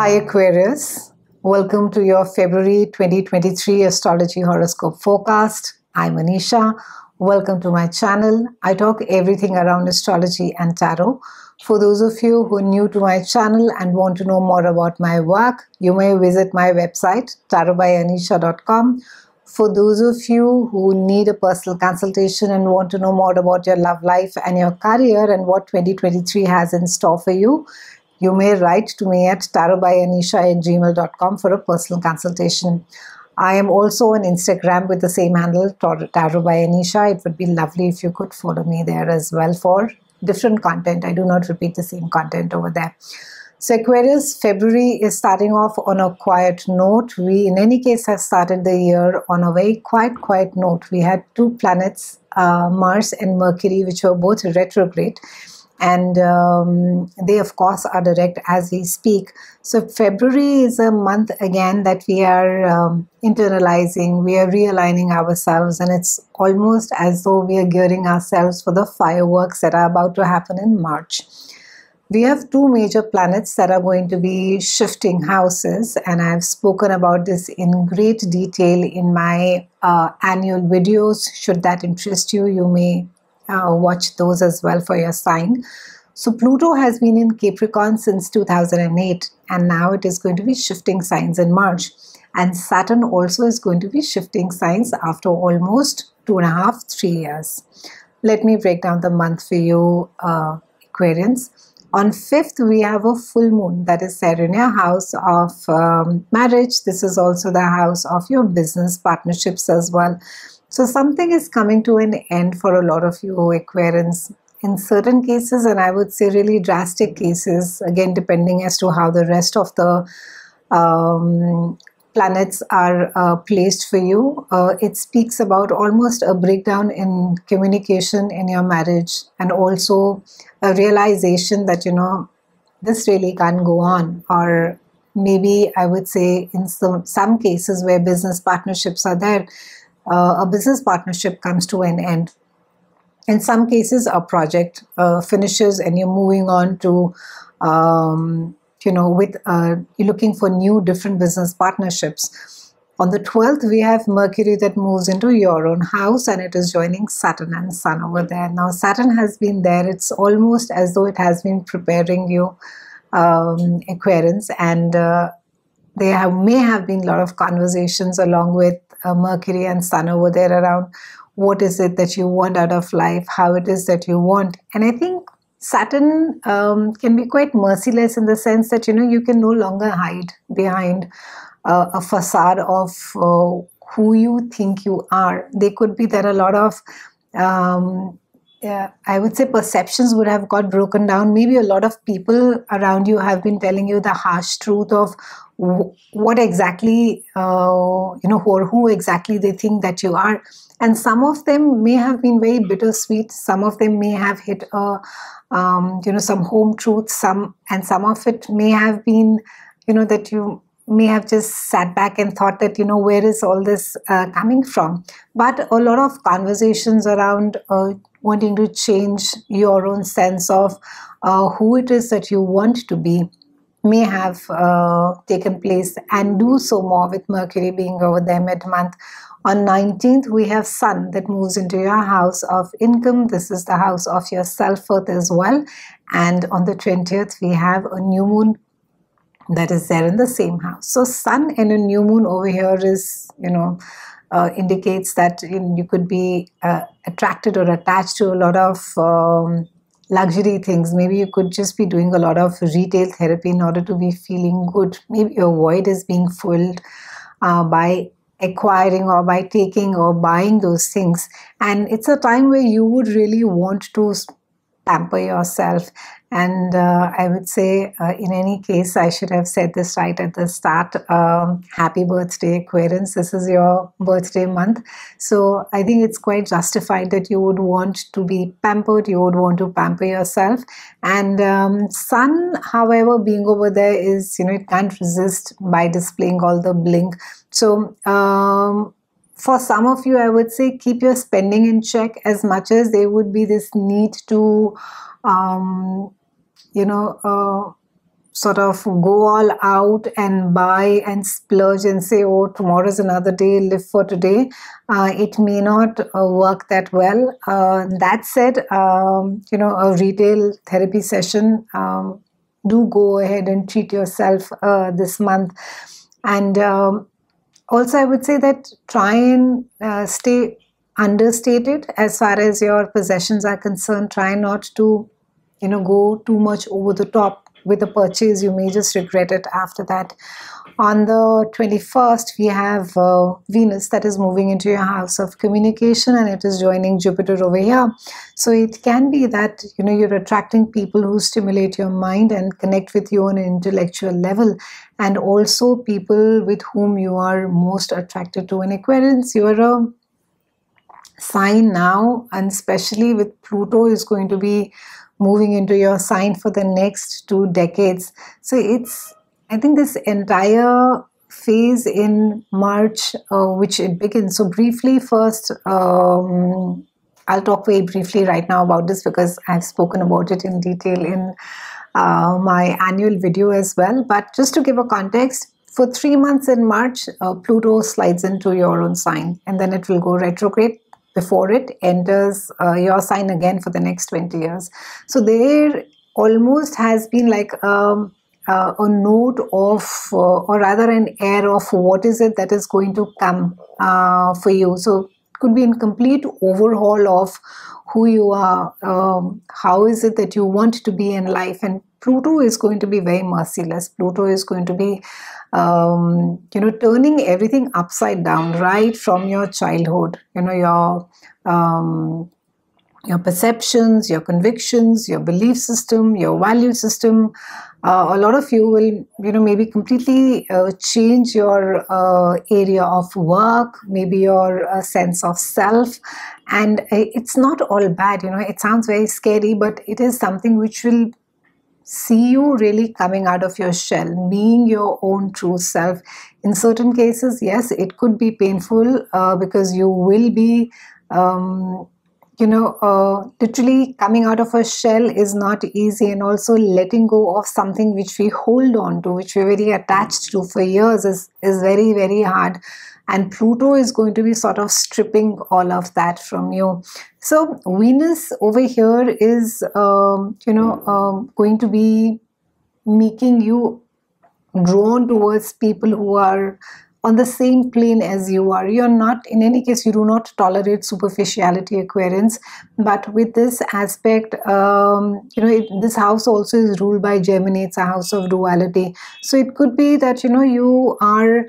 Hi Aquarius, welcome to your February 2023 Astrology Horoscope forecast. I'm Anisha. Welcome to my channel. I talk everything around astrology and tarot. For those of you who are new to my channel and want to know more about my work, you may visit my website tarotbyanisha.com. For those of you who need a personal consultation and want to know more about your love life and your career and what 2023 has in store for you, you may write to me at tarotbyanisha@gmail.com for a personal consultation. I am also on Instagram with the same handle, tarotbyanisha. It would be lovely if you could follow me there as well for different content. I do not repeat the same content over there. So Aquarius, February is starting off on a quiet note. We, in any case, have started the year on a very quiet note. We had two planets, Mars and Mercury, which were both retrograde. And they, of course, are direct as we speak. So February is a month, again, that we are internalizing, we are realigning ourselves, and it's almost as though we are gearing ourselves for the fireworks that are about to happen in March. We have two major planets that are going to be shifting houses, and I've spoken about this in great detail in my annual videos. Should that interest you, you may watch those as well for your sign. So Pluto has been in Capricorn since 2008, and now it is going to be shifting signs in March. And Saturn also is going to be shifting signs after almost 2.5–3 years. Let me break down the month for you, Aquarians. On 5th, we have a full moon that is set in your house of marriage. This is also the house of your business partnerships as well. So something is coming to an end for a lot of you Aquarians in certain cases, and I would say really drastic cases, again depending as to how the rest of the planets are placed for you. It speaks about almost a breakdown in communication in your marriage, and also a realization that, you know, this really can't go on. Or maybe I would say in some cases where business partnerships are there, a business partnership comes to an end. In some cases, a project finishes and you're moving on to, you're looking for new different business partnerships. On the 12th, we have Mercury that moves into your own house, and it is joining Saturn and Sun over there. Now, Saturn has been there. It's almost as though it has been preparing you, Aquarians, and there may have been a lot of conversations along with Mercury and Sun over there around what is it that you want out of life, how it is that you want. And I think Saturn can be quite merciless in the sense that, you know, you can no longer hide behind a facade of who you think you are. There could be that a lot of I would say perceptions would have got broken down. Maybe a lot of people around you have been telling you the harsh truth of what exactly, or who exactly they think that you are. And some of them may have been very bittersweet. Some of them may have hit, some home truths. Some of it may have been, that you may have just sat back and thought that, where is all this coming from? But a lot of conversations around wanting to change your own sense of who it is that you want to be may have taken place, and do so more with Mercury being over there mid-month. On 19th, we have Sun that moves into your house of income. This is the house of your self-worth as well. And on the 20th, we have a new moon that is there in the same house. So Sun and a new moon over here is, indicates that you could be attracted or attached to a lot of luxury things. Maybe you could just be doing a lot of retail therapy in order to be feeling good. Maybe your void is being filled by acquiring or by taking or buying those things. And it's a time where you would really want to pamper yourself. And I would say, in any case, I should have said this right at the start. Happy birthday, Aquarians. This is your birthday month. So I think it's quite justified that you would want to be pampered. You would want to pamper yourself. And Sun, however, being over there is, it can't resist by displaying all the blink. So for some of you, I would say keep your spending in check, as much as there would be this need to sort of go all out and buy and splurge and say, oh, tomorrow's another day, live for today, it may not work that well. That said, a retail therapy session, do go ahead and treat yourself this month. And also, I would say that try and stay understated as far as your possessions are concerned. Try not to, go too much over the top with a purchase. You may just regret it after that. On the 21st, we have Venus that is moving into your house of communication, and it is joining Jupiter over here. So it can be that, you're attracting people who stimulate your mind and connect with you on an intellectual level, and also people with whom you are most attracted to. In Aquarius, you are a sign now, and especially with Pluto is going to be moving into your sign for the next 2 decades. So I think this entire phase in March, which it begins. So briefly first, I'll talk very briefly right now about this because I've spoken about it in detail in my annual video as well. But just to give a context, for 3 months in March, Pluto slides into your own sign, and then it will go retrograde before it enters your sign again for the next 20 years. So there almost has been like a note of, or rather an air of what is it that is going to come for you. So it could be in complete overhaul of who you are, how is it that you want to be in life. And Pluto is going to be very merciless. Pluto is going to be turning everything upside down right from your childhood. Your perceptions, your convictions, your belief system, your value system. A lot of you will, maybe completely change your area of work, maybe your sense of self. And it's not all bad, it sounds very scary, but it is something which will see you really coming out of your shell, being your own true self. In certain cases, yes, it could be painful because you will be, literally coming out of a shell is not easy, and also letting go of something which we hold on to, which we're very attached to for years is very, very hard. And Pluto is going to be sort of stripping all of that from you. So Venus over here is, going to be making you drawn towards people who are on the same plane as you are. You're not, in any case, you do not tolerate superficiality, Aquarians. But with this aspect, this house also is ruled by Gemini. It's a house of duality. So it could be that, you are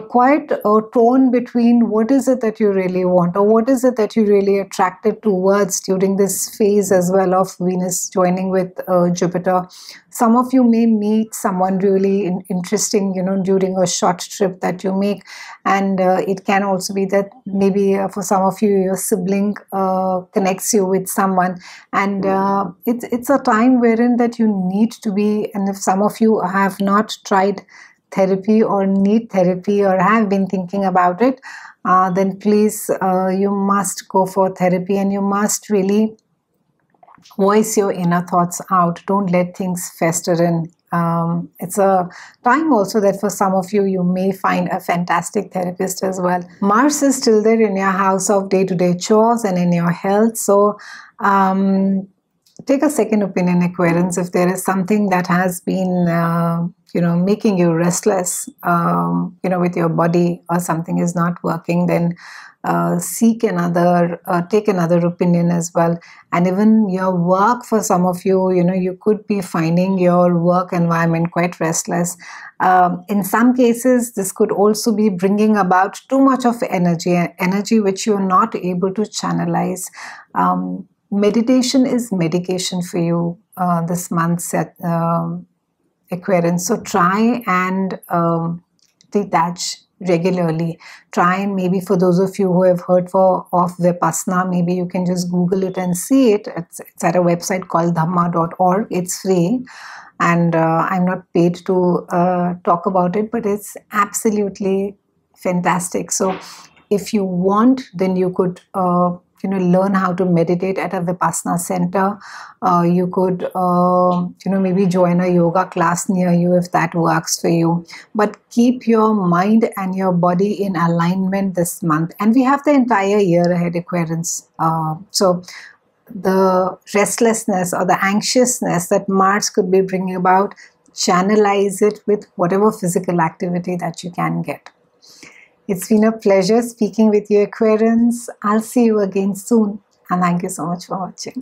quite torn between what is it that you really want, or what is it that you really attracted towards during this phase as well of Venus joining with Jupiter. Some of you may meet someone really interesting, during a short trip that you make. And it can also be that maybe for some of you, your sibling connects you with someone. And it's a time wherein that you need to be, and if some of you have not tried therapy or need therapy or have been thinking about it, then please, you must go for therapy, and you must really voice your inner thoughts out. Don't let things fester in. It's a time also that for some of you, you may find a fantastic therapist as well. Mars is still there in your house of day-to-day chores and in your health. So take a second opinion, Aquarians. If there is something that has been, making you restless, with your body, or something is not working, then take another opinion as well. And even your work, for some of you, you could be finding your work environment quite restless. In some cases, this could also be bringing about too much of energy which you're not able to channelize. Meditation is medication for you this month, Aquarians. So try and detach regularly. Try and, maybe for those of you who have heard of Vipassana, maybe you can just Google it and see it. It's at a website called dhamma.org. It's free, and I'm not paid to talk about it, but it's absolutely fantastic. So if you want, then you could learn how to meditate at a Vipassana center. You could, maybe join a yoga class near you if that works for you. But keep your mind and your body in alignment this month. And we have the entire year ahead, Aquarians. So the restlessness or the anxiousness that Mars could be bringing about, channelize it with whatever physical activity that you can get. It's been a pleasure speaking with you, Aquarians. I'll see you again soon. And thank you so much for watching.